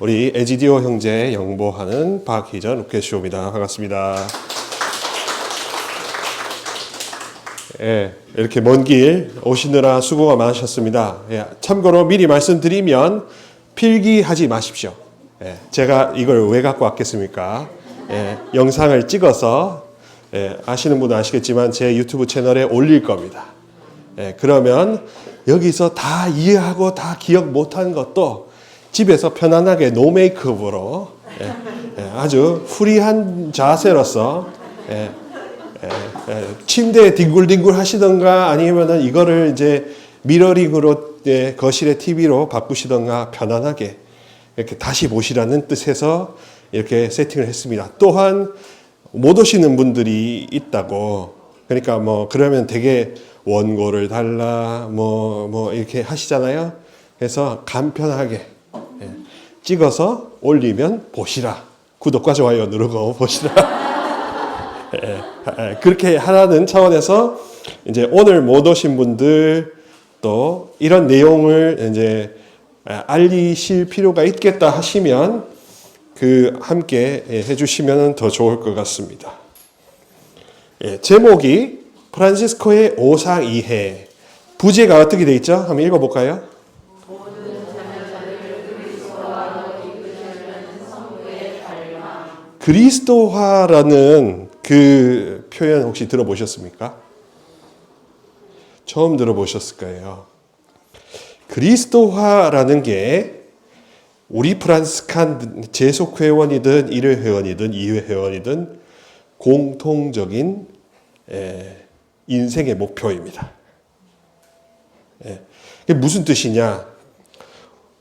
우리 에지디오 형제 영보하는 박희전 루케쇼입니다. 반갑습니다. 이렇게 먼 길 오시느라 수고가 많으셨습니다. 참고로 미리 말씀드리면 필기하지 마십시오. 제가 이걸 왜 갖고 왔겠습니까? 영상을 찍어서 아시는 분은 아시겠지만 제 유튜브 채널에 올릴 겁니다. 그러면 여기서 다 이해하고 다 기억 못한 것도 집에서 편안하게 노 메이크업으로 아주 프리한 자세로서 침대에 뒹굴뒹굴 하시던가 아니면은 이거를 이제 미러링으로 거실의 TV로 바꾸시던가 편안하게 이렇게 다시 보시라는 뜻에서 이렇게 세팅을 했습니다. 또한 못 오시는 분들이 있다고, 그러니까 그러면 되게 원고를 달라 뭐 이렇게 하시잖아요. 그래서 간편하게 찍어서 올리면 보시라. 구독과 좋아요 누르고 보시라. 그렇게 하라는 차원에서 이제 오늘 못 오신 분들 또 이런 내용을 이제 알리실 필요가 있겠다 하시면 함께 해주시면 더 좋을 것 같습니다. 제목이 프란시스코의 오상이해. 부제가 어떻게 되어 있죠? 한번 읽어볼까요? 그리스도화라는 그 표현 혹시 들어보셨습니까? 처음 들어보셨을 거예요. 그리스도화라는 게 우리 프란스칸 재속회원이든 1회 회원이든 2회 회원이든 공통적인 인생의 목표입니다. 그게 무슨 뜻이냐?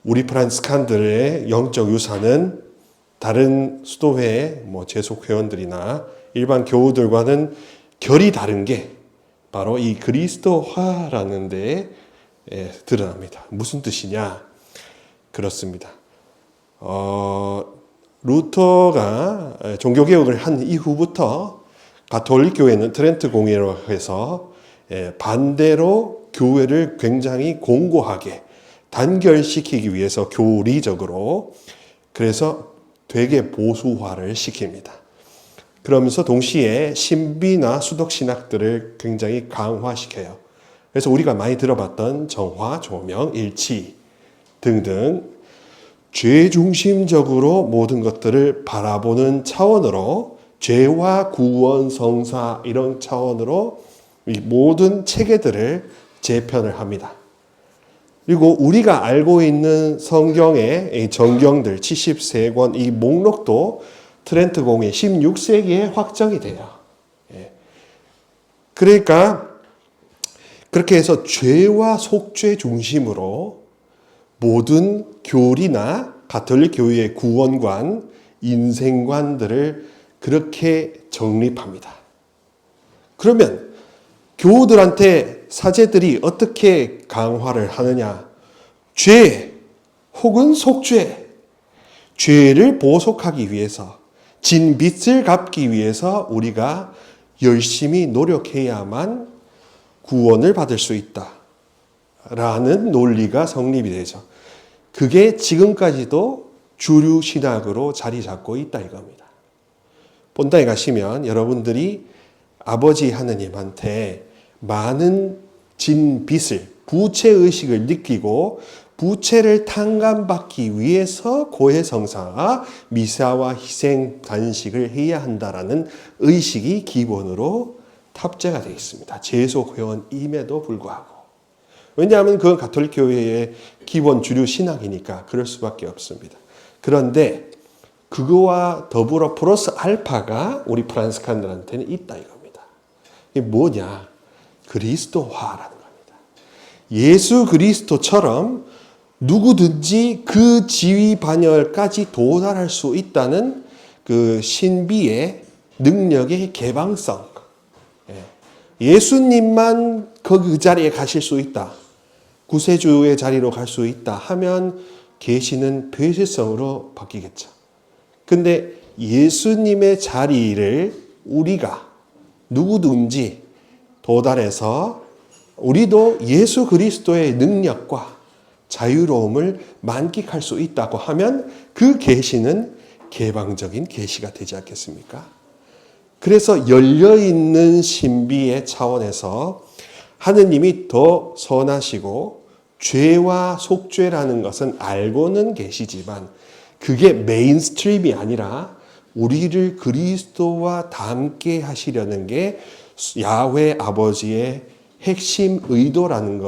우리 프란스칸들의 영적 유산은 다른 수도회 재속 회원들이나 일반 교우들과는 결이 다른 게 바로 이 그리스도화라는 데에 드러납니다. 무슨 뜻이냐? 그렇습니다. 루터가 종교개혁을 한 이후부터 가톨릭 교회는 트렌트 공의회로 해서 반대로 교회를 굉장히 공고하게 단결시키기 위해서 교리적으로 그래서 되게 보수화를 시킵니다. 그러면서 동시에 신비나 수덕 신학들을 굉장히 강화시켜요. 그래서 우리가 많이 들어봤던 정화, 조명, 일치 등등 죄중심적으로 모든 것들을 바라보는 차원으로 죄와 구원, 성사 이런 차원으로 이 모든 체계들을 재편을 합니다. 그리고 우리가 알고 있는 성경의 정경들 73권 이 목록도 트렌트 공의 16세기에 확정이 돼요. 그러니까 그렇게 해서 죄와 속죄 중심으로 모든 교리나 가톨릭 교회의 구원관, 인생관들을 그렇게 정립합니다. 그러면 교우들한테 사제들이 어떻게 강화를 하느냐? 죄 혹은 속죄, 죄를 보속하기 위해서, 진 빚을 갚기 위해서 우리가 열심히 노력해야만 구원을 받을 수 있다라는 논리가 성립이 되죠. 그게 지금까지도 주류 신학으로 자리 잡고 있다 이겁니다. 본당에 가시면 여러분들이 아버지 하느님한테 많은 진 빚을, 부채의식을 느끼고 부채를 탕감받기 위해서 고해성사, 미사와 희생, 단식을 해야 한다라는 의식이 기본으로 탑재가 되어 있습니다. 재속 회원임에도 불구하고. 왜냐하면 그건 가톨릭 교회의 기본 주류 신학이니까 그럴 수밖에 없습니다. 그런데 그거와 더불어 플러스 알파가 우리 프란스칸들한테는 있다 이겁니다. 이게 뭐냐? 그리스도화라는 겁니다. 예수 그리스도처럼 누구든지 그 지위 반열까지 도달할 수 있다는 그 신비의 능력의 개방성. 예수님만 그 자리에 가실 수 있다. 구세주의 자리로 갈 수 있다 하면 계시는 폐쇄성으로 바뀌겠죠. 근데 예수님의 자리를 우리가 누구든지 도달해서 우리도 예수 그리스도의 능력과 자유로움을 만끽할 수 있다고 하면 그 계시는 개방적인 계시가 되지 않겠습니까? 그래서 열려있는 신비의 차원에서 하느님이 더 선하시고 죄와 속죄라는 것은 알고는 계시지만 그게 메인스트림이 아니라 우리를 그리스도와 닮게 하시려는 게 야훼 아버지의 핵심 의도라는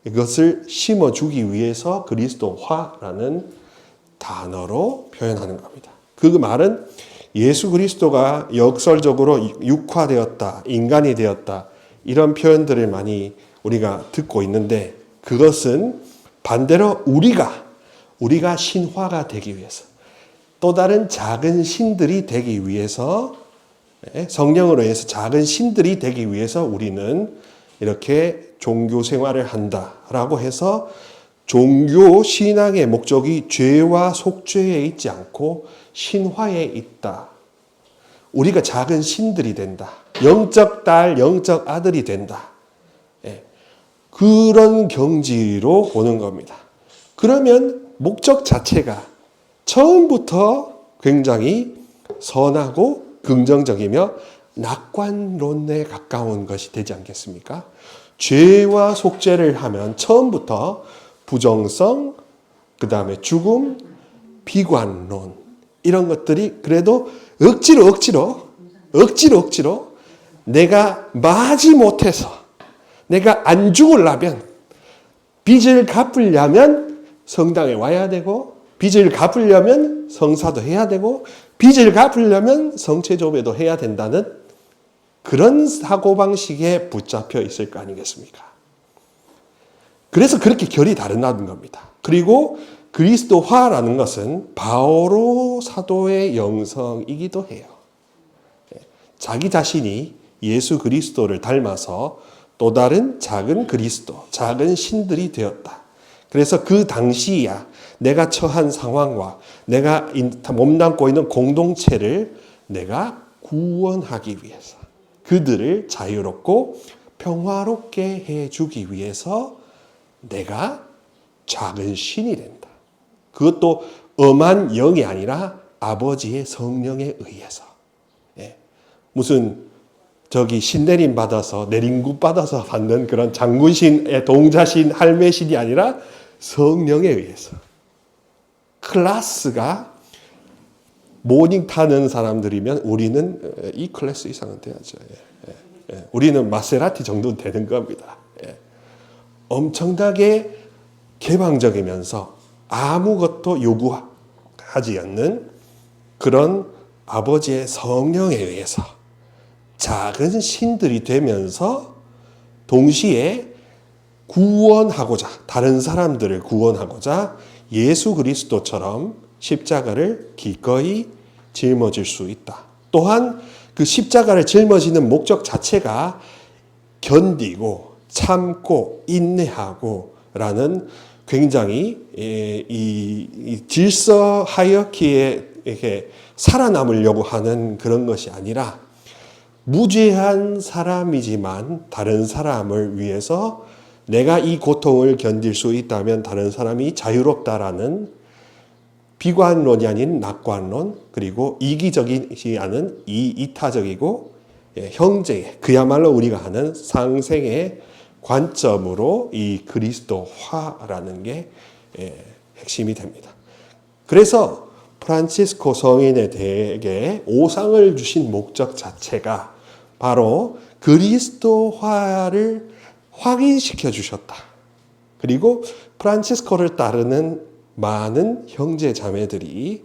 이것을 심어주기 위해서 그리스도화라는 단어로 표현하는 겁니다. 그 말은 예수 그리스도가 역설적으로 육화되었다, 인간이 되었다, 이런 표현들을 많이 우리가 듣고 있는데 그것은 반대로 우리가 신화가 되기 위해서 또 다른 작은 신들이 되기 위해서 성령으로 인해서 작은 신들이 되기 위해서 우리는 이렇게 종교 생활을 한다라고 해서 종교 신앙의 목적이 죄와 속죄에 있지 않고 신화에 있다. 우리가 작은 신들이 된다. 영적 딸, 영적 아들이 된다. 그런 경지로 보는 겁니다. 그러면 목적 자체가 처음부터 굉장히 선하고 긍정적이며 낙관론에 가까운 것이 되지 않겠습니까? 죄와 속죄를 하면 처음부터 부정성, 그 다음에 죽음, 비관론 이런 것들이 그래도 억지로 내가 마지 못해서 내가 안 죽으려면 빚을 갚으려면 성당에 와야 되고 빚을 갚으려면 성사도 해야 되고 빚을 갚으려면 성체조배도 해야 된다는 그런 사고방식에 붙잡혀 있을 거 아니겠습니까? 그래서 그렇게 결이 다르다는 겁니다. 그리고 그리스도화라는 것은 바오로 사도의 영성이기도 해요. 자기 자신이 예수 그리스도를 닮아서 또 다른 작은 그리스도, 작은 신들이 되었다. 그래서 그 당시야 내가 처한 상황과 내가 몸담고 있는 공동체를 내가 구원하기 위해서 그들을 자유롭고 평화롭게 해주기 위해서 내가 작은 신이 된다. 그것도 엄한 영이 아니라 아버지의 성령에 의해서. 무슨 신내림 받아서 내림굿 받아서 받는 그런 장군신의 동자신 할매신이 아니라 성령에 의해서. 클래스가 모닝 타는 사람들이면 우리는 이 클래스 이상은 돼야죠. 우리는 마세라티 정도는 되는 겁니다. 엄청나게 개방적이면서 아무것도 요구하지 않는 그런 아버지의 성령에 의해서 작은 신들이 되면서 동시에 구원하고자, 다른 사람들을 구원하고자 예수 그리스도처럼 십자가를 기꺼이 짊어질 수 있다. 또한 그 십자가를 짊어지는 목적 자체가 견디고 참고 인내하고 라는 굉장히 이 질서 하이어키에 이렇게 살아남으려고 하는 그런 것이 아니라 무죄한 사람이지만 다른 사람을 위해서 내가 이 고통을 견딜 수 있다면 다른 사람이 자유롭다라는 비관론이 아닌 낙관론, 그리고 이기적이지 않은 이타적이고 형제의, 그야말로 우리가 하는 상생의 관점으로 이 그리스도화라는 게 핵심이 됩니다. 그래서 프란치스코 성인에 대해 오상을 주신 목적 자체가 바로 그리스도화를 확인시켜 주셨다. 그리고 프란치스코를 따르는 많은 형제 자매들이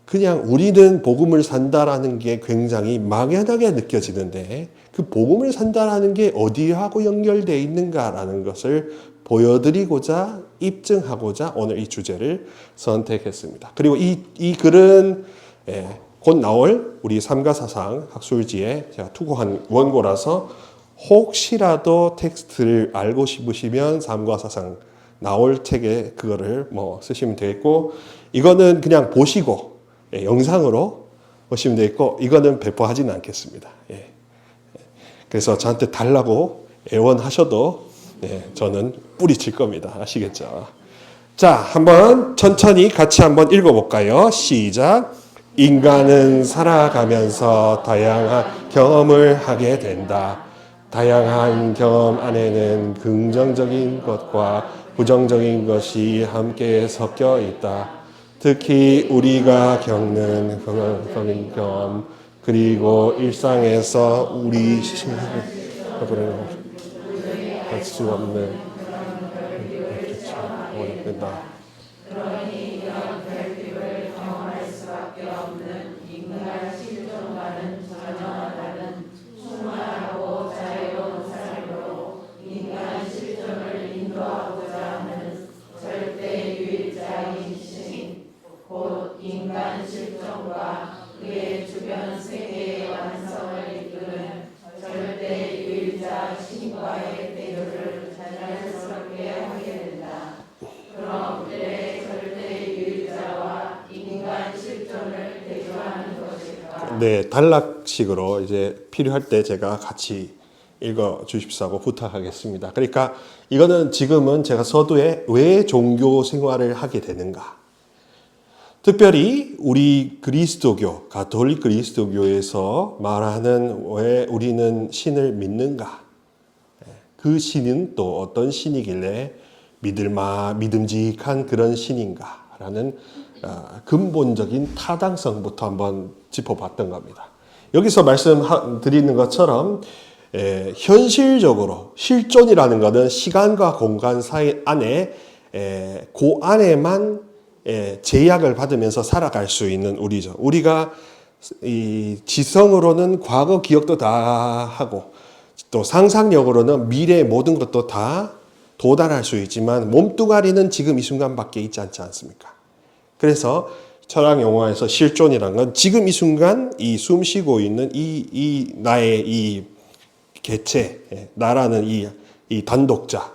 그냥 우리는 복음을 산다라는 게 굉장히 막연하게 느껴지는데 그 복음을 산다라는 게 어디하고 연결되어 있는가라는 것을 보여드리고자 입증하고자 오늘 이 주제를 선택했습니다. 그리고 이 글은 곧 나올 우리 삼가사상 학술지에 제가 투고한 원고라서 혹시라도 텍스트를 알고 싶으시면 삼가사상 나올 책에 그거를 쓰시면 되겠고, 이거는 그냥 보시고 영상으로 보시면 되겠고, 이거는 배포하지는 않겠습니다. 그래서 저한테 달라고 애원하셔도 저는 뿌리칠 겁니다. 아시겠죠? 자, 한번 천천히 같이 한번 읽어볼까요? 시작. 인간은 살아가면서 다양한 경험을 하게 된다. 다양한 경험 안에는 긍정적인 것과 부정적인 것이 함께 섞여 있다. 특히 우리가 겪는 긍정적인 경험 그리고 일상에서 우리 할 수 없는 된다. 그러니 이런 결핍을 경험할 수밖에 없는 인간 실존과는 전혀 다른 충만하고 자유로운 삶으로 인간 실존을 인도하고자 하는 절대 유일자인 신, 곧 인간 실존과 그의 주변 세계의 완성을 이끄는 절대 유일자 신과의 대조를 자연스럽게 하게 된다. 그럼 그들의 절대 유일자와 인간 실존을 대조하는 것일까? 네, 단락식으로 이제 필요할 때 제가 같이 읽어 주십사고 부탁하겠습니다. 그러니까 이거는 지금은 제가 서두에 왜 종교 생활을 하게 되는가? 특별히 우리 그리스도교, 가톨릭 그리스도교에서 말하는 왜 우리는 신을 믿는가? 그 신은 또 어떤 신이길래 믿음직한 그런 신인가라는 근본적인 타당성부터 한번 짚어봤던 겁니다. 여기서 말씀드리는 것처럼 현실적으로 실존이라는 것은 시간과 공간 사이 안에 그 안에만 제약을 받으면서 살아갈 수 있는 우리죠. 우리가 이 지성으로는 과거 기억도 다 하고 또 상상력으로는 미래의 모든 것도 다 도달할 수 있지만 몸뚱아리는 지금 이 순간밖에 있지 않지 않습니까? 그래서 철학 용어에서 실존이라는 건 지금 이 순간 이 숨 쉬고 있는 이 나의 이 개체, 나라는 이 단독자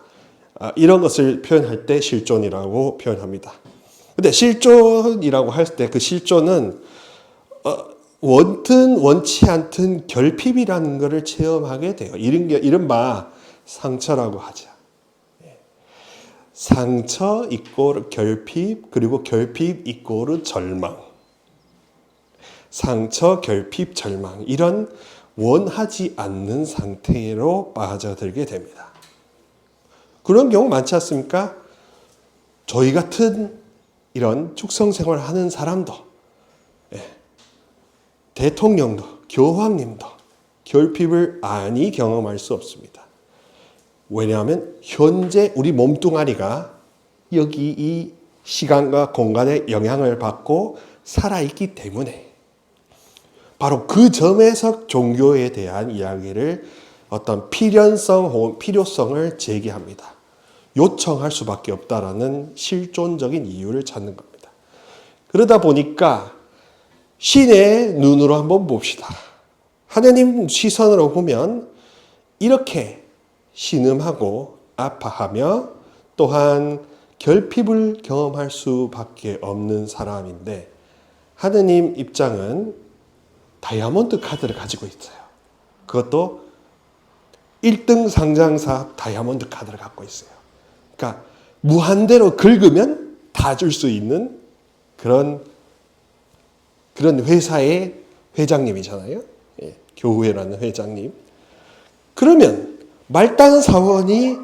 이런 것을 표현할 때 실존이라고 표현합니다. 근데 실존이라고 할 때 그 실존은 원튼 원치 않든 결핍이라는 것을 체험하게 돼요. 이른바 상처라고 하죠. 상처 이꼬르 결핍, 그리고 결핍 이꼬르 절망. 상처, 결핍, 절망. 이런 원하지 않는 상태로 빠져들게 됩니다. 그런 경우 많지 않습니까? 저희 같은 이런 축성생활 하는 사람도, 대통령도, 교황님도 결핍을 많이 경험할 수 없습니다. 왜냐하면 현재 우리 몸뚱아리가 여기 이 시간과 공간의 영향을 받고 살아있기 때문에 바로 그 점에서 종교에 대한 이야기를 어떤 필요성을 제기합니다. 요청할 수밖에 없다라는 실존적인 이유를 찾는 겁니다. 그러다 보니까 신의 눈으로 한번 봅시다. 하나님 시선으로 보면 이렇게 신음하고 아파하며 또한 결핍을 경험할 수밖에 없는 사람인데 하느님 입장은 다이아몬드 카드를 가지고 있어요. 그것도 1등 상장사 다이아몬드 카드를 갖고 있어요. 그러니까 무한대로 긁으면 다 줄 수 있는 그런 회사의 회장님이잖아요. 교회라는 회장님. 그러면 말단 사원이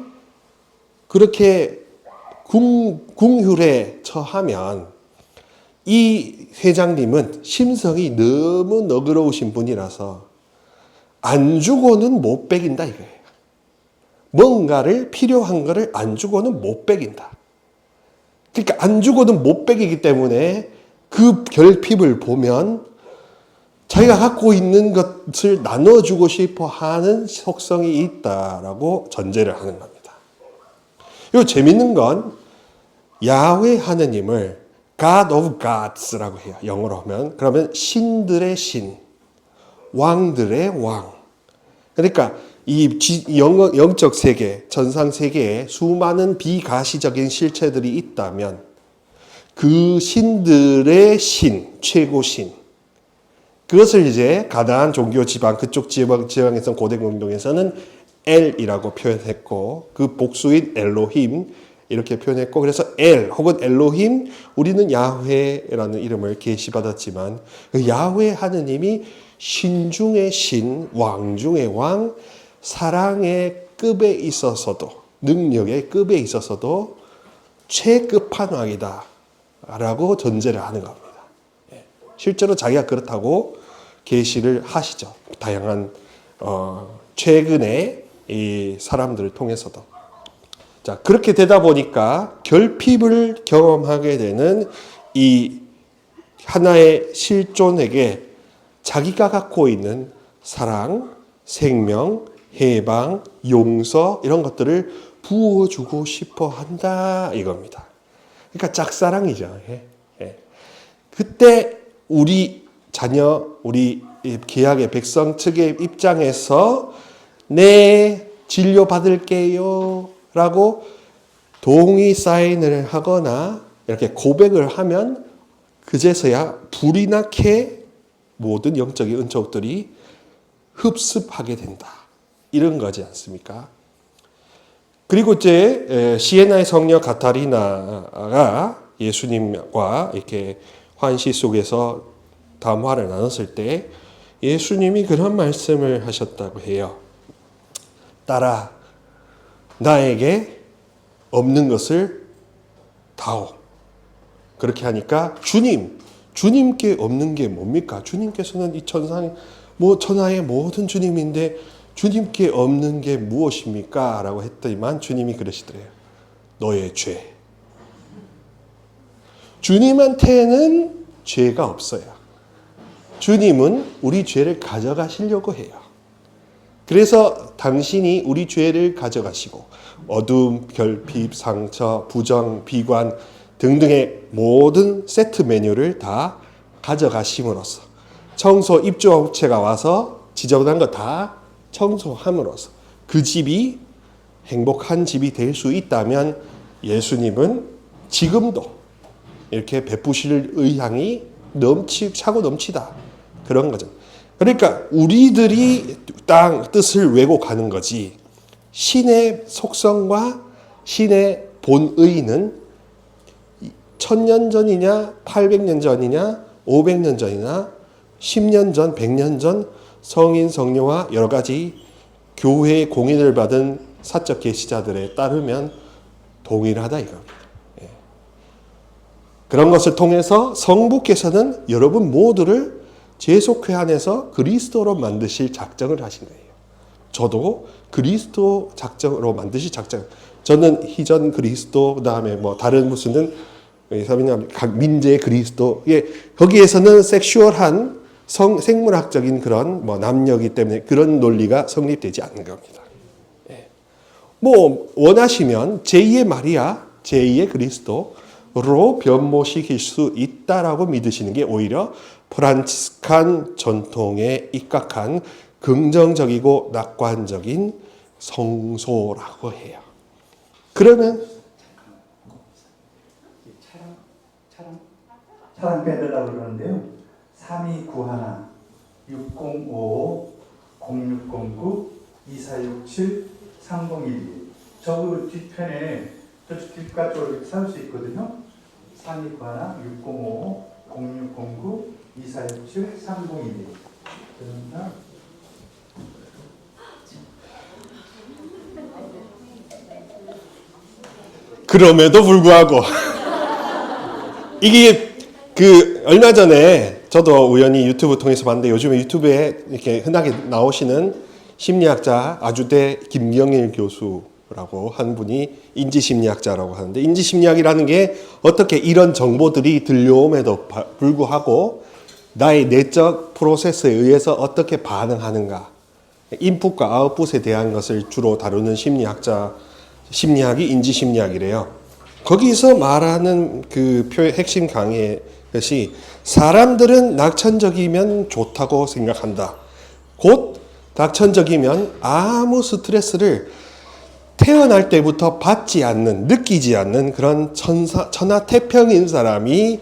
그렇게 궁휼에 처하면 이 회장님은 심성이 너무 너그러우신 분이라서 안 주고는 못 베긴다 이거예요. 뭔가를 필요한 거를 안 주고는 못 베긴다. 그러니까 안 주고는 못 베기기 때문에 그 결핍을 보면 자기가 갖고 있는 것을 나눠주고 싶어 하는 속성이 있다라고 전제를 하는 겁니다. 이거 재밌는 건 야훼 하느님을 God of Gods라고 해요. 영어로 하면. 그러면 신들의 신, 왕들의 왕. 그러니까 이 영적 세계, 전상 세계에 수많은 비가시적인 실체들이 있다면 그 신들의 신, 최고 신. 그것을 이제 가나안 종교 지방, 그쪽 지방에서 고대 공동에서는 엘이라고 표현했고 그 복수인 엘로힘 이렇게 표현했고 그래서 엘 혹은 엘로힘 우리는 야훼라는 이름을 계시받았지만 그 야훼 하느님이 신 중의 신, 왕 중의 왕, 사랑의 급에 있어서도 능력의 급에 있어서도 최끝판왕이다 라고 전제를 하는 겁니다. 실제로 자기가 그렇다고 계시를 하시죠. 다양한 최근에 이 사람들을 통해서도. 자, 그렇게 되다 보니까 결핍을 경험하게 되는 이 하나의 실존에게 자기가 갖고 있는 사랑, 생명, 해방, 용서 이런 것들을 부어주고 싶어 한다 이겁니다. 그러니까 짝사랑이죠. 그때 우리 자녀, 우리 기약의 백성 측의 입장에서 네, 진료받을게요 라고 동의 사인을 하거나 이렇게 고백을 하면 그제서야 불이 나게 모든 영적인 은총들이 흡습하게 된다. 이런 거지 않습니까? 그리고 이제 시에나의 성녀 가타리나가 예수님과 이렇게 환시 속에서 담화를 나눴을 때 예수님이 그런 말씀을 하셨다고 해요. 딸아, 나에게 없는 것을 다오. 그렇게 하니까 주님께 없는 게 뭡니까? 주님께서는 이 천하의 모든 주님인데 주님께 없는 게 무엇입니까? 라고 했더니만 주님이 그러시더래요. 너의 죄. 주님한테는 죄가 없어요. 주님은 우리 죄를 가져가시려고 해요. 그래서 당신이 우리 죄를 가져가시고 어둠, 결핍, 상처, 부정, 비관 등등의 모든 세트 메뉴를 다 가져가심으로써 청소 입주업체가 와서 지저분한 거 다 청소함으로써 그 집이 행복한 집이 될 수 있다면 예수님은 지금도 이렇게 베푸실 의향이 차고 넘치다. 그런 거죠. 그러니까 우리들이 땅 뜻을 왜곡하는 거지 신의 속성과 신의 본의는 1000년 전이냐 800년 전이냐 500년 전이나 10년 전 100년 전 성인 성녀와 여러 가지 교회의 공인을 받은 사적 계시자들에 따르면 동일하다 이겁니다. 그런 것을 통해서 성부께서는 여러분 모두를 죄속회 안에서 그리스도로 만드실 작정을 하신 거예요. 저도 그리스도 작정으로 만드실 작정. 저는 희전 그리스도 그다음에 뭐 다른 무슨은 각 민재의 그리스도. 거기에서는 섹슈얼한 생물학적인 그런 뭐 남녀기 때문에 그런 논리가 성립되지 않는 겁니다. 뭐 원하시면 제2의 마리아, 제2의 그리스도로 변모시킬 수 있다라고 믿으시는 게 오히려 프란치스칸 전통에 입각한 긍정적이고 낙관적인 성소라고 해요. 그러면 차량 빼달라고 그러는데요. 3291 6055 0609 2467 3012 저 뒷편에 저쪽 뒷가 쪽으로 살 수 있거든요. 3291 6055 0609 2467 3012 그러니까 그럼에도 불구하고 이게 얼마 전에 저도 우연히 유튜브 통해서 봤는데 요즘에 유튜브에 이렇게 흔하게 나오시는 심리학자 아주대 김경일 교수라고 한 분이 인지심리학자라고 하는데 인지심리학이라는 게 어떻게 이런 정보들이 들려옴에도 불구하고 나의 내적 프로세스에 의해서 어떻게 반응하는가 인풋과 아웃풋에 대한 것을 주로 다루는 심리학이 인지심리학이래요. 거기서 말하는 그 핵심 강의의 것이 사람들은 낙천적이면 좋다고 생각한다. 곧 낙천적이면 아무 스트레스를 태어날 때부터 받지 않는, 느끼지 않는 그런 천하태평인 사람이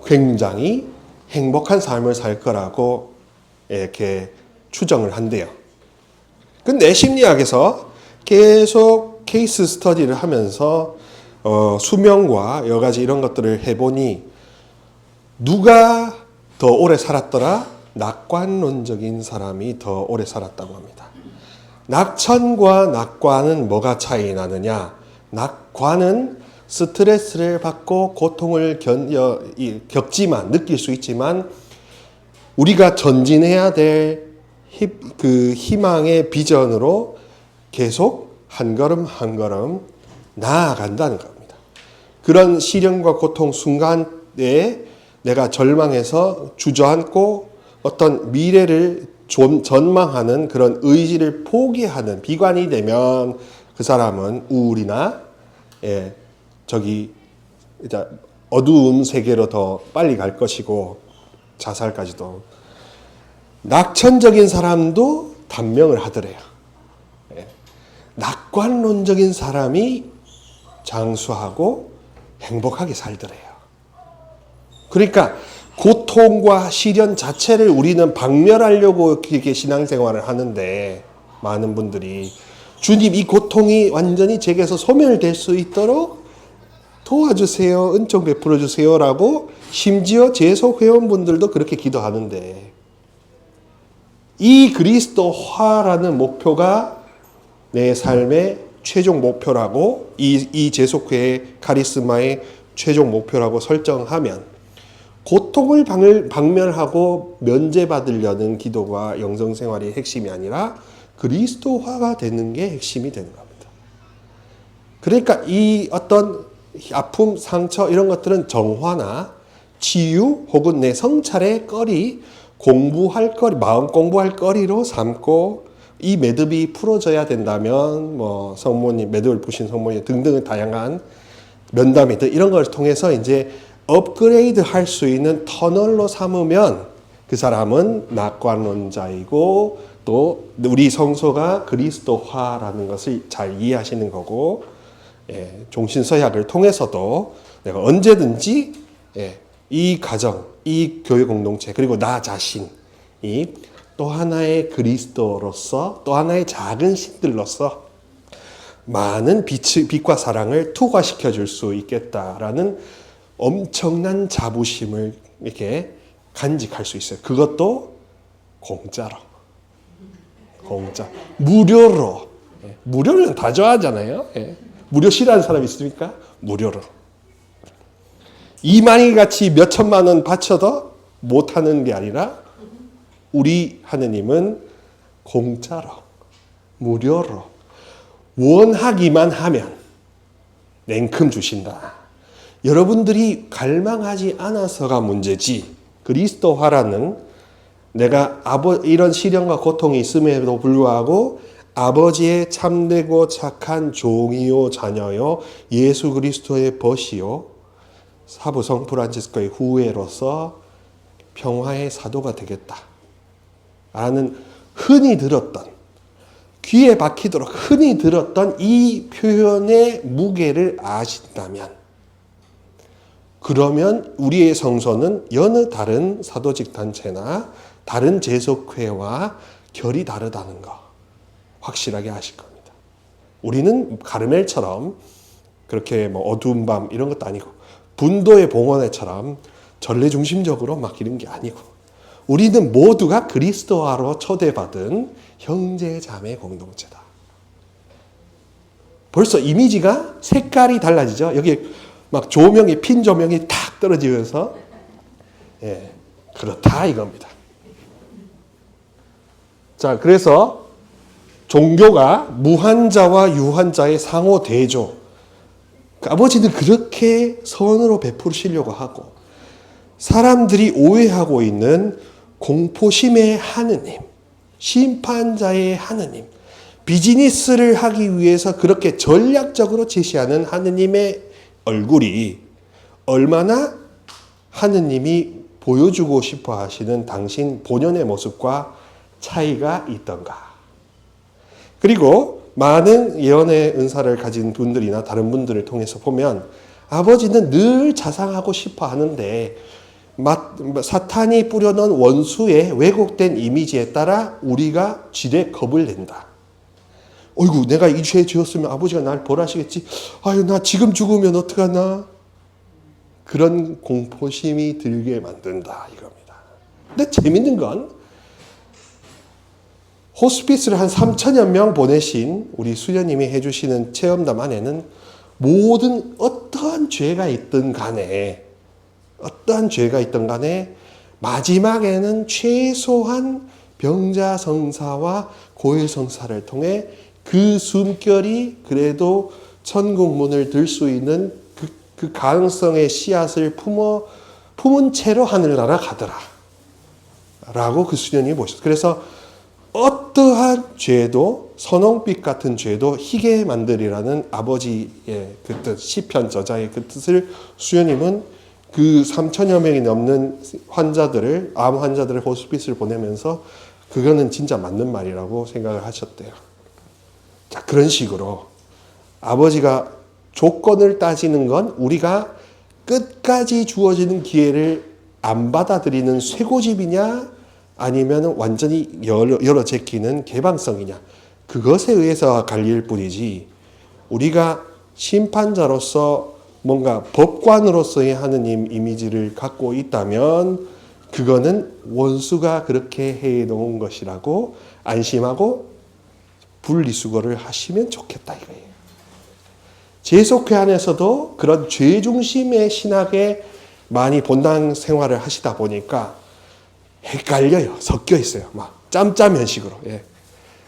굉장히 행복한 삶을 살 거라고 이렇게 추정을 한대요. 근데 심리학에서 계속 케이스 스터디를 하면서 수명과 여러 가지 이런 것들을 해보니 누가 더 오래 살았더라? 낙관론적인 사람이 더 오래 살았다고 합니다. 낙천과 낙관은 뭐가 차이 나느냐? 낙관은 스트레스를 받고 고통을 겪지만, 느낄 수 있지만 우리가 전진해야 될 그 희망의 비전으로 계속 한 걸음 한 걸음 나아간다는 겁니다. 그런 시련과 고통 순간에 내가 절망해서 주저앉고 어떤 미래를 전망하는 그런 의지를 포기하는 비관이 되면 그 사람은 우울이나 이제 어두운 세계로 더 빨리 갈 것이고 자살까지도. 낙천적인 사람도 단명을 하더래요. 낙관론적인 사람이 장수하고 행복하게 살더래요. 그러니까 고통과 시련 자체를 우리는 박멸하려고 이렇게 신앙생활을 하는데 많은 분들이 주님 이 고통이 완전히 제게서 소멸될 수 있도록 도와주세요. 은총 베풀어 주세요라고 심지어 재속 회원분들도 그렇게 기도하는데 이 그리스도화라는 목표가 내 삶의 최종 목표라고 이 재속회의 카리스마의 최종 목표라고 설정하면 고통을 박멸하고 면제받으려는 기도가 영성생활의 핵심이 아니라 그리스도화가 되는 게 핵심이 되는 겁니다. 그러니까 이 어떤 아픔, 상처 이런 것들은 정화나 치유 혹은 내 성찰의 거리, 공부할 거리, 마음 공부할 거리로 삼고 이 매듭이 풀어져야 된다면 뭐 성모님, 매듭을 푸신 성모님 등등의 다양한 면담이 이런 걸 통해서 이제 업그레이드 할 수 있는 터널로 삼으면 그 사람은 낙관론자이고 또 우리 성소가 그리스도화라는 것을 잘 이해하시는 거고 종신서약을 통해서도 내가 언제든지 이 가정, 이 교회 공동체 그리고 나 자신이 또 하나의 그리스도로서 또 하나의 작은 신들로서 많은 빛과 사랑을 투과시켜 줄 수 있겠다라는 엄청난 자부심을 이렇게 간직할 수 있어요. 그것도 공짜로. 무료로. 무료는 다 좋아하잖아요. 무료 싫어하는 사람 있습니까? 무료로. 이만희 같이 몇 천만 원 바쳐도 못하는 게 아니라 우리 하느님은 공짜로, 무료로, 원하기만 하면 냉큼 주신다. 여러분들이 갈망하지 않아서가 문제지 그리스도화라는 내가 이런 시련과 고통이 있음에도 불구하고 아버지의 참되고 착한 종이요 자녀요 예수 그리스도의 벗이요 사부 성 프란치스코의 후예로서 평화의 사도가 되겠다 라는 흔히 들었던 귀에 박히도록 흔히 들었던 이 표현의 무게를 아신다면 그러면 우리의 성소는 여느 다른 사도직 단체나 다른 재속회와 결이 다르다는 거 확실하게 아실 겁니다. 우리는 가르멜처럼 그렇게 뭐 어두운 밤 이런 것도 아니고 분도의 봉헌회처럼 전례 중심적으로 맡기는 게 아니고 우리는 모두가 그리스도화로 초대받은 형제 자매 공동체다. 벌써 이미지가 색깔이 달라지죠. 여기 막 조명이 핀 조명이 탁 떨어지면서 그렇다 이겁니다. 자, 그래서 종교가 무한자와 유한자의 상호 대조. 아버지는 그렇게 선으로 베푸시려고 하고 사람들이 오해하고 있는 공포심의 하느님, 심판자의 하느님, 비즈니스를 하기 위해서 그렇게 전략적으로 제시하는 하느님의 얼굴이 얼마나 하느님이 보여주고 싶어 하시는 당신 본연의 모습과 차이가 있던가. 그리고 많은 예언의 은사를 가진 분들이나 다른 분들을 통해서 보면 아버지는 늘 자상하고 싶어 하는데 사탄이 뿌려놓은 원수의 왜곡된 이미지에 따라 우리가 지레 겁을 낸다. 어이구, 내가 이 죄 지었으면 아버지가 날 벌하시겠지. 아유, 나 지금 죽으면 어떡하나. 그런 공포심이 들게 만든다 이겁니다. 근데 재밌는 건 호스피스를 한 3천여 명 보내신 우리 수녀님이 해주시는 체험담 안에는 모든 어떠한 죄가 있든 간에 마지막에는 최소한 병자성사와 고해성사를 통해 그 숨결이 그래도 천국 문을 들 수 있는 그 가능성의 씨앗을 품은 채로 하늘나라 가더라 라고 그 수녀님이 보셨어요. 그래서 어떠한 죄도, 선홍빛 같은 죄도 희게 만들이라는 아버지의 그 뜻, 시편 저자의 그 뜻을 수녀님은 그 3천여 명이 넘는 환자들을, 암 환자들을 호스피스를 보내면서 그거는 진짜 맞는 말이라고 생각을 하셨대요. 자, 그런 식으로 아버지가 조건을 따지는 건 우리가 끝까지 주어지는 기회를 안 받아들이는 쇠고집이냐 아니면 완전히 열어 제끼는 개방성이냐 그것에 의해서 갈릴 뿐이지 우리가 심판자로서 뭔가 법관으로서의 하느님 이미지를 갖고 있다면 그거는 원수가 그렇게 해놓은 것이라고 안심하고 분리수거를 하시면 좋겠다 이거예요. 재속회 안에서도 그런 죄중심의 신학에 많이 본당 생활을 하시다 보니까 헷갈려요. 섞여 있어요. 막 짬짜면식으로. 예.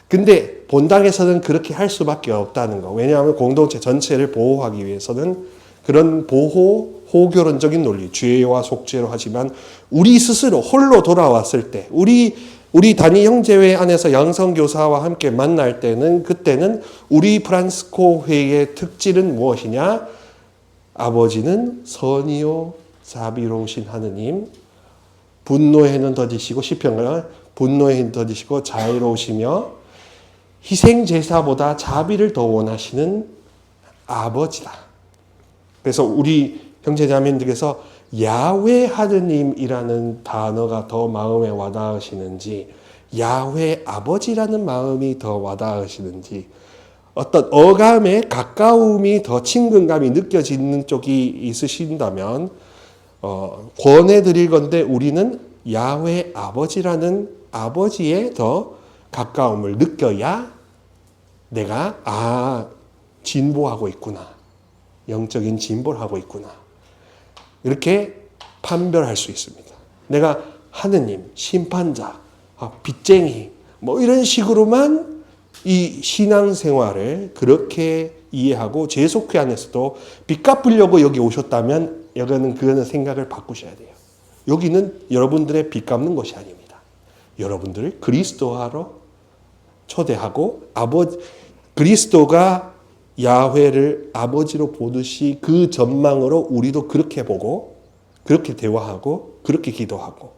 근데 본당에서는 그렇게 할 수밖에 없다는 거. 왜냐하면 공동체 전체를 보호하기 위해서는 그런 호교론적인 논리, 죄와 속죄로 하지만 우리 스스로 홀로 돌아왔을 때 우리 단위 형제회 안에서 양성교사와 함께 만날 때는 그때는 우리 프란스코 회의 특질은 무엇이냐? 아버지는 선이요 자비로우신 하느님, 분노에는 더디시고 시편가 분노에는 더디시고 자애로우시며 희생제사보다 자비를 더 원하시는 아버지다. 그래서 우리 형제자매님들께서 야훼 하느님이라는 단어가 더 마음에 와닿으시는지 야훼 아버지라는 마음이 더 와닿으시는지 어떤 어감의 가까움이 더 친근감이 느껴지는 쪽이 있으신다면 권해드릴 건데 우리는 야훼 아버지라는 아버지의 더 가까움을 느껴야 내가 진보하고 있구나. 영적인 진보를 하고 있구나. 이렇게 판별할 수 있습니다. 내가 하느님, 심판자, 빚쟁이 뭐 이런 식으로만 이 신앙생활을 그렇게 이해하고 재속회 안에서도 빚 갚으려고 여기 오셨다면 그거는 생각을 바꾸셔야 돼요. 여기는 여러분들의 빚 갚는 것이 아닙니다. 여러분들을 그리스도하러 초대하고 그리스도가 야훼를 아버지로 보듯이 그 전망으로 우리도 그렇게 보고 그렇게 대화하고 그렇게 기도하고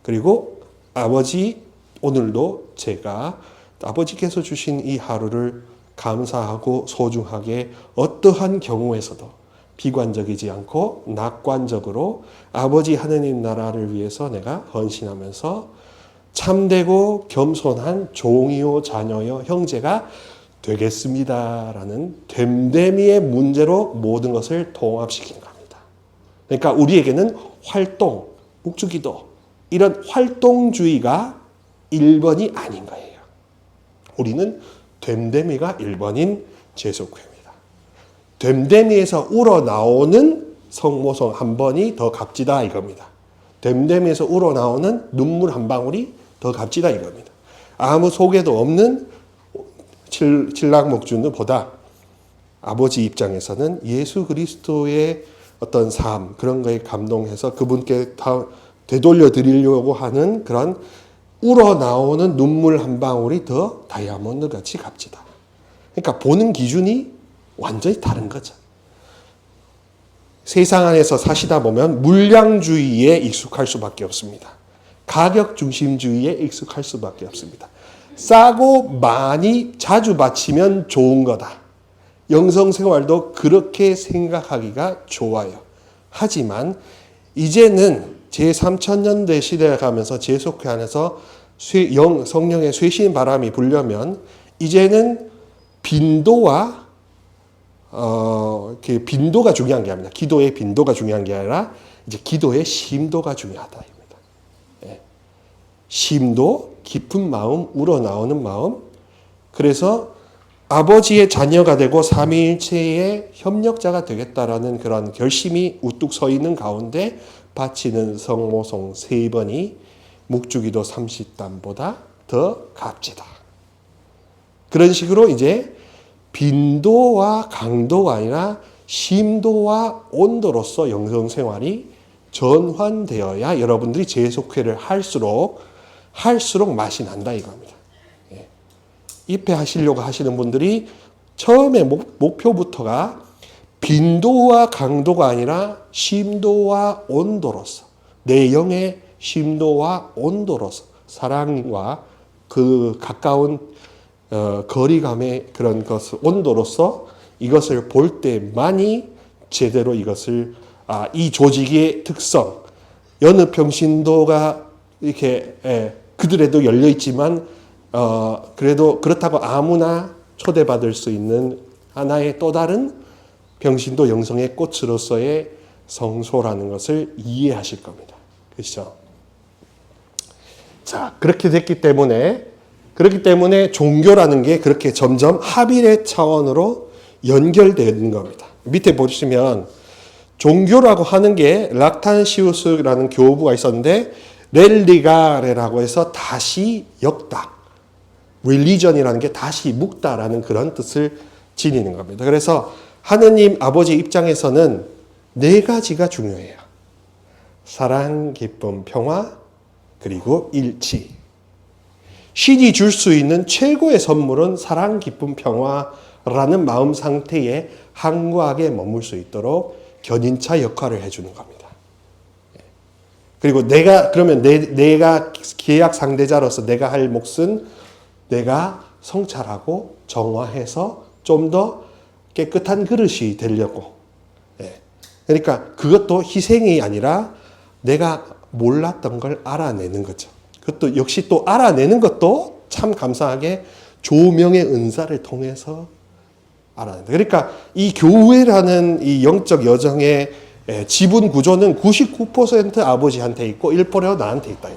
그리고 아버지 오늘도 제가 아버지께서 주신 이 하루를 감사하고 소중하게 어떠한 경우에서도 비관적이지 않고 낙관적으로 아버지 하느님 나라를 위해서 내가 헌신하면서 참되고 겸손한 종이요 자녀요 형제가 되겠습니다라는 됨됨이의 문제로 모든 것을 통합시킨 겁니다. 그러니까 우리에게는 활동, 묵주기도 이런 활동주의가 1번이 아닌 거예요. 우리는 됨됨이가 1번인 재속회입니다. 됨됨이에서 우러나오는 성모성 한 번이 더 값지다 이겁니다. 됨됨이에서 우러나오는 눈물 한 방울이 더 값지다 이겁니다. 아무 소개도 없는 칠락목주보다 아버지 입장에서는 예수 그리스도의 어떤 삶 그런 거에 감동해서 그분께 다 되돌려 드리려고 하는 그런 우러나오는 눈물 한 방울이 더 다이아몬드 같이 값지다. 그러니까 보는 기준이 완전히 다른 거죠. 세상 안에서 사시다 보면 물량주의에 익숙할 수밖에 없습니다. 가격 중심주의에 익숙할 수밖에 없습니다. 싸고 많이 자주 바치면 좋은 거다. 영성생활도 그렇게 생각하기가 좋아요. 하지만 이제는 제3천년대 시대에 가면서 재속회 안에서 성령의 쇄신 바람이 불려면 이제는 빈도와 그 빈도가 중요한 게 아닙니다. 기도의 빈도가 중요한 게 아니라 이제 기도의 심도가 중요하다입니다. 예. 심도, 깊은 마음, 우러나오는 마음. 그래서 아버지의 자녀가 되고 삼위일체의 협력자가 되겠다라는 그런 결심이 우뚝 서 있는 가운데 바치는 성모송 3번이 묵주기도 30단보다 더 값지다. 그런 식으로 이제 빈도와 강도가 아니라 심도와 온도로서 영성생활이 전환되어야 여러분들이 재속회를 할수록 맛이 난다 이겁니다. 예. 입회하시려고 하시는 분들이 처음에 목표부터가 빈도와 강도가 아니라 심도와 온도로서 내 영의 심도와 온도로서 사랑과 그 가까운 거리감의 그런 것을 온도로서 이것을 볼 때만이 제대로 이것을 이 조직의 특성 연읍평신도가 이렇게 그들에도 열려 있지만 그래도 그렇다고 아무나 초대받을 수 있는 하나의 또 다른 평신도 영성의 꽃으로서의 성소라는 것을 이해하실 겁니다. 그렇죠? 자, 그렇게 됐기 때문에 종교라는 게 그렇게 점점 합일의 차원으로 연결되는 겁니다. 밑에 보시면 종교라고 하는 게 락탄시우스라는 교부가 있었는데 렐리가레라고 해서 다시 엮다. religion이라는 게 다시 묶다라는 그런 뜻을 지니는 겁니다. 그래서 하느님 아버지 입장에서는 4가지가 중요해요. 사랑, 기쁨, 평화, 그리고 일치. 신이 줄 수 있는 최고의 선물은 사랑, 기쁨, 평화라는 마음 상태에 한과하게 머물 수 있도록 견인차 역할을 해주는 겁니다. 그리고 내가 계약 상대자로서 내가 할 몫은 내가 성찰하고 정화해서 좀 더 깨끗한 그릇이 되려고. 그러니까 그것도 희생이 아니라 내가 몰랐던 걸 알아내는 거죠. 그것도 역시 또 알아내는 것도 참 감사하게 조명의 은사를 통해서 알아낸다. 그러니까 이 교회라는 이 영적 여정의 지분 구조는 99% 아버지한테 있고 1% 나한테 있다.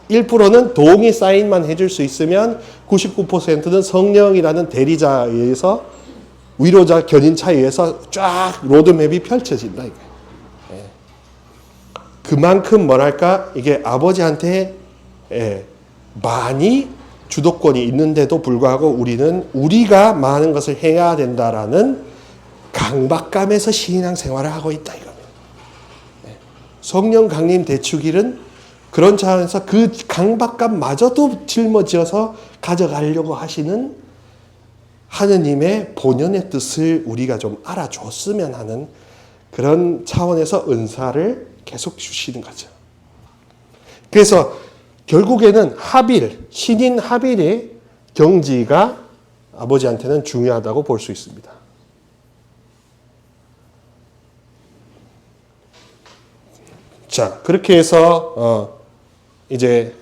1%는 동의 사인만 해줄 수 있으면 99%는 성령이라는 대리자에 의해서 위로자 견인차에 의해서 쫙 로드맵이 펼쳐진다. 이게. 그만큼 뭐랄까 이게 아버지한테 많이 주도권이 있는데도 불구하고 우리는 우리가 많은 것을 해야 된다라는 강박감에서 신앙생활을 하고 있다 이겁니다. 성령 강림 대축일은 그런 차원에서 그 강박감마저도 짊어져서 가져가려고 하시는 하느님의 본연의 뜻을 우리가 좀 알아줬으면 하는 그런 차원에서 은사를 계속 주시는 거죠. 그래서 결국에는 신인 합일의 경지가 아버지한테는 중요하다고 볼 수 있습니다. 자, 그렇게 해서 이제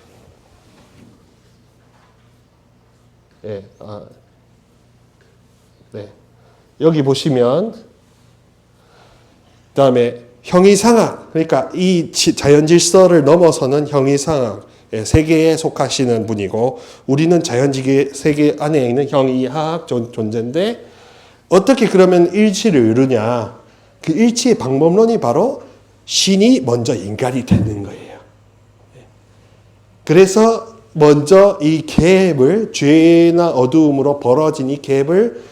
여기 보시면 그다음에 형이상학, 그러니까 이 자연질서를 넘어서는 형이상학 세계에 속하시는 분이고 우리는 자연지계 세계 안에 있는 형이하학 존재인데 어떻게 그러면 일치를 이루냐? 그 일치의 방법론이 바로 신이 먼저 인간이 되는 거예요. 그래서 먼저 이 갭을 죄나 어두움으로 벌어진 이 갭을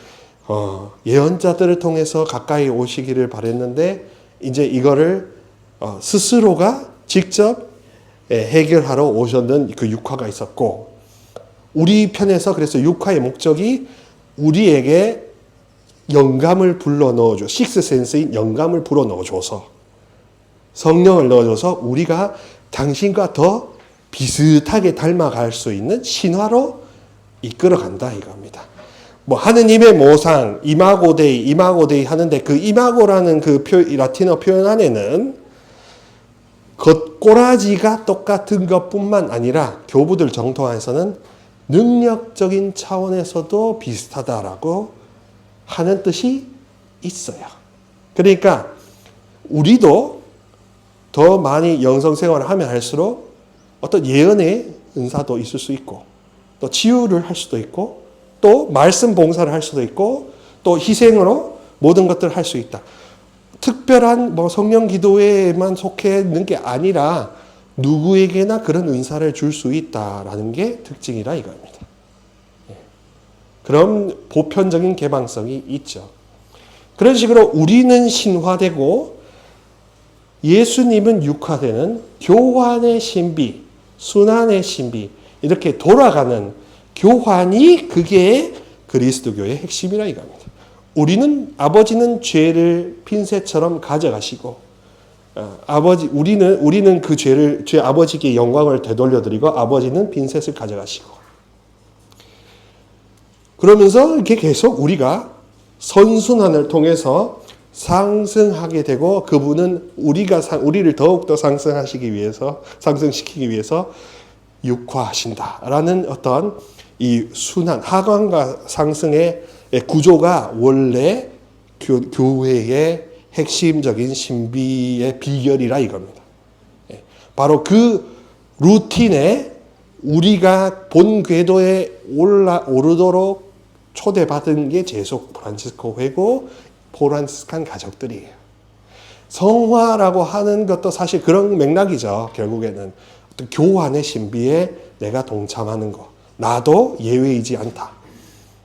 예언자들을 통해서 가까이 오시기를 바랬는데 이제 이거를 스스로가 직접 해결하러 오셨는 그 육화가 있었고 우리 편에서 그래서 육화의 목적이 우리에게 영감을 불러 넣어줘 식스센스인 영감을 불어 넣어줘서 성령을 넣어줘서 우리가 당신과 더 비슷하게 닮아갈 수 있는 신화로 이끌어간다 이겁니다. 뭐 하느님의 모상 이마고데이 하는데 그 이마고라는 그 라틴어 표현 안에는 겉꼬라지가 똑같은 것뿐만 아니라 교부들 정통에서는 능력적인 차원에서도 비슷하다라고 하는 뜻이 있어요. 그러니까 우리도 더 많이 영성생활을 하면 할수록 어떤 예언의 은사도 있을 수 있고, 또 치유를 할 수도 있고, 또 말씀 봉사를 할 수도 있고, 또 희생으로 모든 것들을 할 수 있다. 특별한 성령 기도회에만 속해 있는 게 아니라 누구에게나 그런 은사를 줄 수 있다라는 게 특징이라 이겁니다. 그런 보편적인 개방성이 있죠. 그런 식으로 우리는 신화되고 예수님은 육화되는 교환의 신비, 순환의 신비, 이렇게 돌아가는 교환이 그게 그리스도교의 핵심이라 이겁니다. 아버지는 죄를 핀셋처럼 가져가시고, 우리는 그 죄 아버지께 영광을 되돌려드리고, 아버지는 핀셋을 가져가시고, 그러면서 이렇게 계속 우리가 선순환을 통해서 상승하게 되고, 그분은 우리를 더욱더 상승시키기 위해서 육화하신다라는 어떤 이 순환, 하강과 상승의 구조가 원래 교회의 핵심적인 신비의 비결이라 이겁니다. 바로 그 루틴에 우리가 본 궤도에 오르도록 초대받은 게 제속 프란치스코 회고 프란치스칸 가족들이에요. 성화라고 하는 것도 사실 그런 맥락이죠. 결국에는 어떤 교환의 신비에 내가 동참하는 것. 나도 예외이지 않다.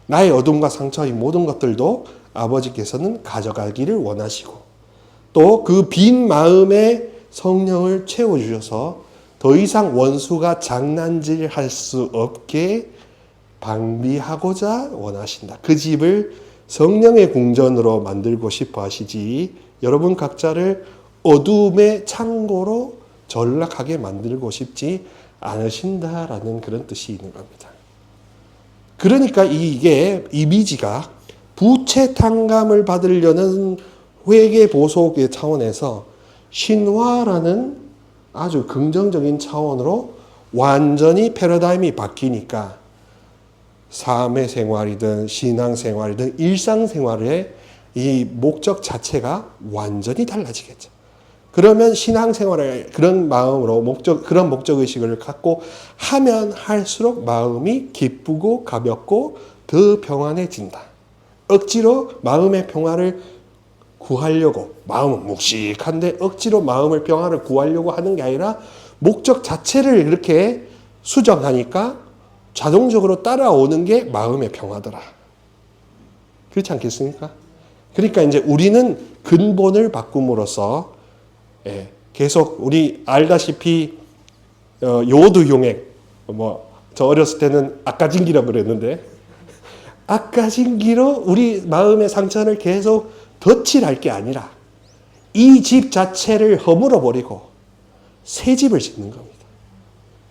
나의 어둠과 상처, 이 모든 것들도 아버지께서는 가져가기를 원하시고, 또 그 빈 마음에 성령을 채워주셔서 더 이상 원수가 장난질할 수 없게 방비하고자 원하신다. 그 집을 성령의 궁전으로 만들고 싶어 하시지, 여러분 각자를 어둠의 창고로 전락하게 만들고 싶지 않으신다라는 그런 뜻이 있는 겁니다. 그러니까 이게 이미지가 부채 탕감을 받으려는 회계 보속의 차원에서 신화라는 아주 긍정적인 차원으로 완전히 패러다임이 바뀌니까 삶의 생활이든 신앙생활이든 일상생활의 이 목적 자체가 완전히 달라지겠죠. 그러면 신앙생활을 그런 마음으로 그런 목적의식을 갖고 하면 할수록 마음이 기쁘고 가볍고 더 평안해진다. 억지로 마음의 평화를 구하려고, 마음은 묵직한데 억지로 마음의 평화를 구하려고 하는 게 아니라 목적 자체를 이렇게 수정하니까 자동적으로 따라오는 게 마음의 평화더라. 그렇지 않겠습니까? 그러니까 이제 우리는 근본을 바꿈으로써 계속 우리 알다시피 요도용액, 저 어렸을 때는 아까진기라고 그랬는데, 아까진기로 우리 마음의 상처를 계속 덧칠할 게 아니라 이 집 자체를 허물어 버리고 새 집을 짓는 겁니다.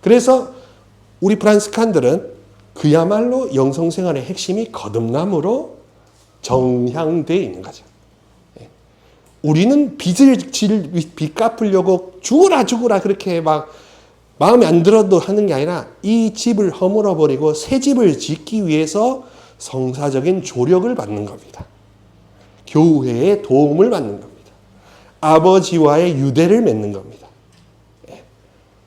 그래서 우리 프란스칸들은 그야말로 영성생활의 핵심이 거듭남으로 정향되어 있는 거죠. 우리는 빚 갚으려고 죽어라 그렇게 막 마음에 안 들어도 하는 게 아니라 이 집을 허물어 버리고 새 집을 짓기 위해서 성사적인 조력을 받는 겁니다. 교회의 도움을 받는 겁니다. 아버지와의 유대를 맺는 겁니다.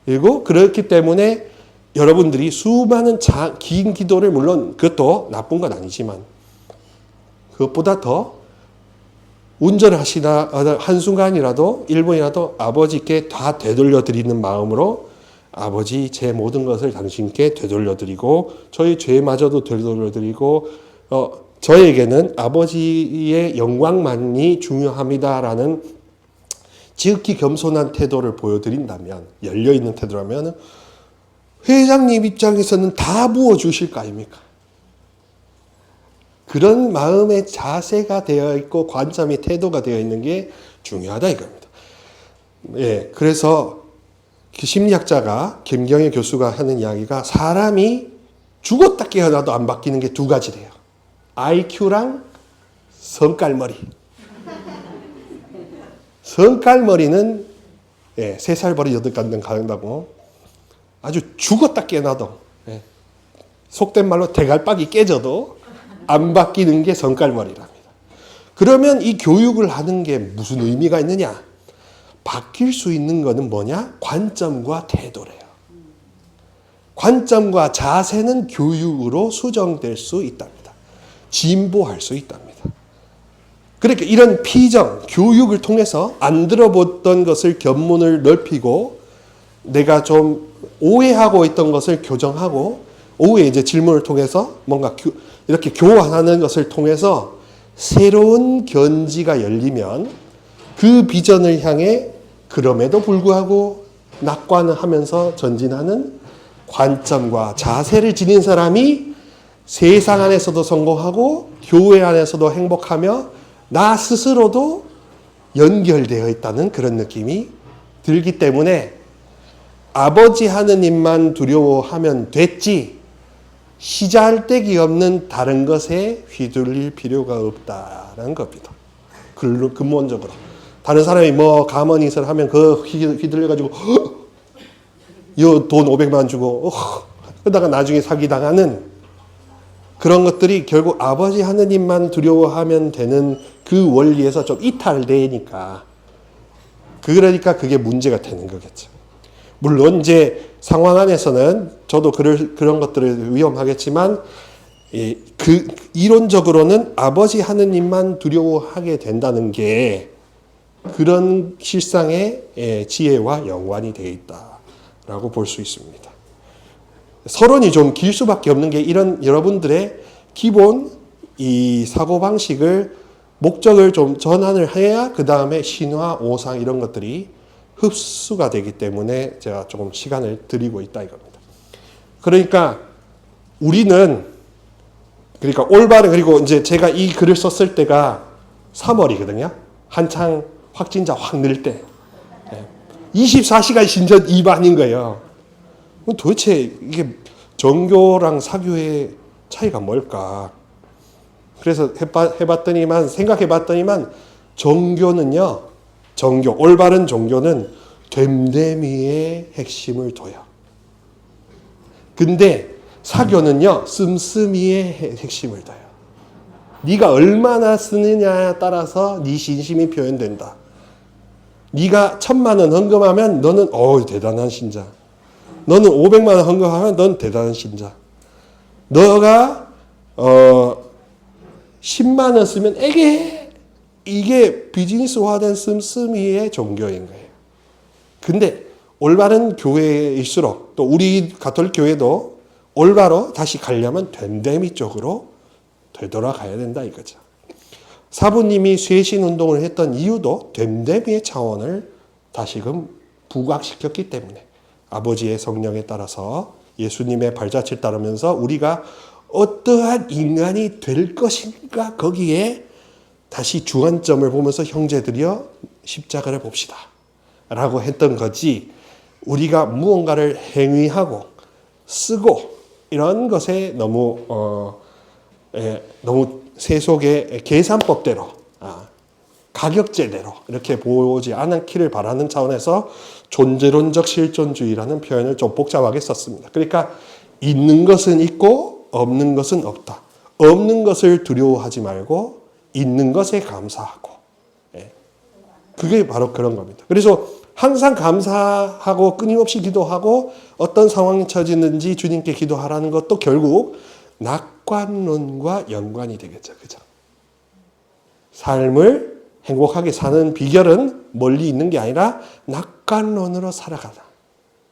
그리고 그렇기 때문에 여러분들이 수많은 긴 기도를, 물론 그것도 나쁜 건 아니지만, 그것보다 더 운전을 하시다 한순간이라도 1분이라도 아버지께 다 되돌려 드리는 마음으로, 아버지 제 모든 것을 당신께 되돌려 드리고 저희 죄마저도 되돌려 드리고 저에게는 아버지의 영광만이 중요합니다라는 지극히 겸손한 태도를 보여드린다면, 열려있는 태도라면 회장님 입장에서는 다 부어주실 거 아닙니까? 그런 마음의 자세가 되어 있고 관점이, 태도가 되어 있는 게 중요하다 이겁니다. 그래서 심리학자가 김경애 교수가 하는 이야기가, 사람이 죽었다 깨어나도 안 바뀌는 게 두 가지래요. IQ랑 성깔머리. 성깔머리는 3살 버리 8간 간다고, 아주 죽었다 깨어나도 속된 말로 대갈박이 깨져도 안 바뀌는 게 성깔머리랍니다. 그러면 이 교육을 하는 게 무슨 의미가 있느냐? 바뀔 수 있는 거는 뭐냐? 관점과 태도래요. 관점과 자세는 교육으로 수정될 수 있답니다. 진보할 수 있답니다. 그러니까 이런 피정, 교육을 통해서 안 들어봤던 것을 견문을 넓히고 내가 좀 오해하고 있던 것을 교정하고 오후에 이제 질문을 통해서 뭔가 이렇게 교환하는 것을 통해서 새로운 견지가 열리면 그 비전을 향해 그럼에도 불구하고 낙관하면서 전진하는 관점과 자세를 지닌 사람이 세상 안에서도 성공하고 교회 안에서도 행복하며 나 스스로도 연결되어 있다는 그런 느낌이 들기 때문에 아버지 하느님만 두려워하면 됐지 시잘데기 없는 다른 것에 휘둘릴 필요가 없다는 겁니다. 근본적으로. 다른 사람이 뭐 가머니설 하면 그 휘둘려가지고 요 돈 500만 원 주고 그러다가 나중에 사기당하는 그런 것들이 결국 아버지 하느님만 두려워하면 되는 그 원리에서 좀 이탈되니까 그러니까 그게 문제가 되는 거겠죠. 물론 이제 상황 안에서는 저도 그런 것들을 위험하겠지만 이론적으로는 아버지 하느님만 두려워하게 된다는 게 그런 실상의 지혜와 연관이 되어 있다라고 볼 수 있습니다. 서론이 좀 길 수밖에 없는 게 이런 여러분들의 기본 이 사고방식을 목적을 좀 전환을 해야 그 다음에 신화, 오상 이런 것들이 흡수가 되기 때문에 제가 조금 시간을 드리고 있다 이겁니다. 그러니까 우리는 그러니까 올바른 그리고 이제 제가 이 글을 썼을 때가 3월이거든요. 한창 확진자 확 늘 때. 24시간 신전 2반인 거예요. 도대체 이게 정교랑 사교의 차이가 뭘까? 그래서 생각해봤더니만 정교는요. 올바른 종교는 됨됨이의 핵심을 둬요. 근데 사교는요. 씀씀이의 핵심을 둬요. 네가 얼마나 쓰느냐에 따라서 네 신심이 표현된다. 네가 1,000만 원 헌금하면 너는 대단한 신자. 너는 500만 원 헌금하면 넌 대단한 신자. 너가 10만 원 쓰면 이게 비즈니스화된 씀씀이의 종교인 거예요. 근데 올바른 교회일수록 또 우리 가톨릭 교회도 올바로 다시 가려면 됨됨이 쪽으로 되돌아가야 된다 이거죠. 사부님이 쇄신 운동을 했던 이유도 됨됨이의 차원을 다시금 부각시켰기 때문에 아버지의 성령에 따라서 예수님의 발자취를 따르면서 우리가 어떠한 인간이 될 것인가 거기에 다시 주안점을 보면서 형제들이여 십자가를 봅시다 라고 했던 거지 우리가 무언가를 행위하고 쓰고 이런 것에 너무 세속의 계산법대로 가격제대로 이렇게 보지 않기를 바라는 차원에서 존재론적 실존주의라는 표현을 좀 복잡하게 썼습니다. 그러니까 있는 것은 있고 없는 것은 없다. 없는 것을 두려워하지 말고 있는 것에 감사하고 그게 바로 그런 겁니다. 그래서 항상 감사하고 끊임없이 기도하고 어떤 상황이 처지는지 주님께 기도하라는 것도 결국 낙관론과 연관이 되겠죠. 그죠? 삶을 행복하게 사는 비결은 멀리 있는 게 아니라 낙관론으로 살아가다.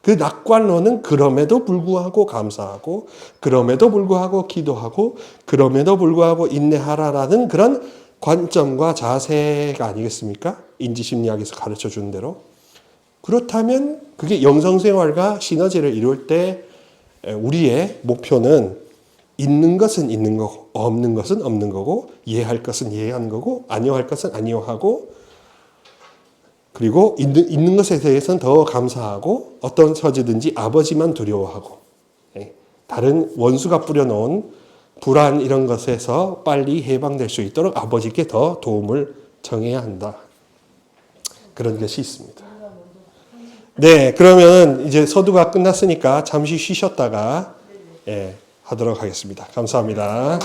그 낙관론은 그럼에도 불구하고 감사하고 그럼에도 불구하고 기도하고 그럼에도 불구하고 인내하라라는 그런 관점과 자세가 아니겠습니까? 인지심리학에서 가르쳐 주는 대로. 그렇다면 그게 영성생활과 시너지를 이룰 때 우리의 목표는 있는 것은 있는 거고 없는 것은 없는 거고 이해할 것은 이해하는 거고 아니할 것은 아니하고 그리고 있는 것에 대해서는 더 감사하고 어떤 처지든지 아버지만 두려워하고 다른 원수가 뿌려놓은 불안 이런 것에서 빨리 해방될 수 있도록 아버지께 더 도움을 청해야 한다. 그런 것이 있습니다. 네, 그러면 이제 서두가 끝났으니까 잠시 쉬셨다가 하도록 하겠습니다. 감사합니다.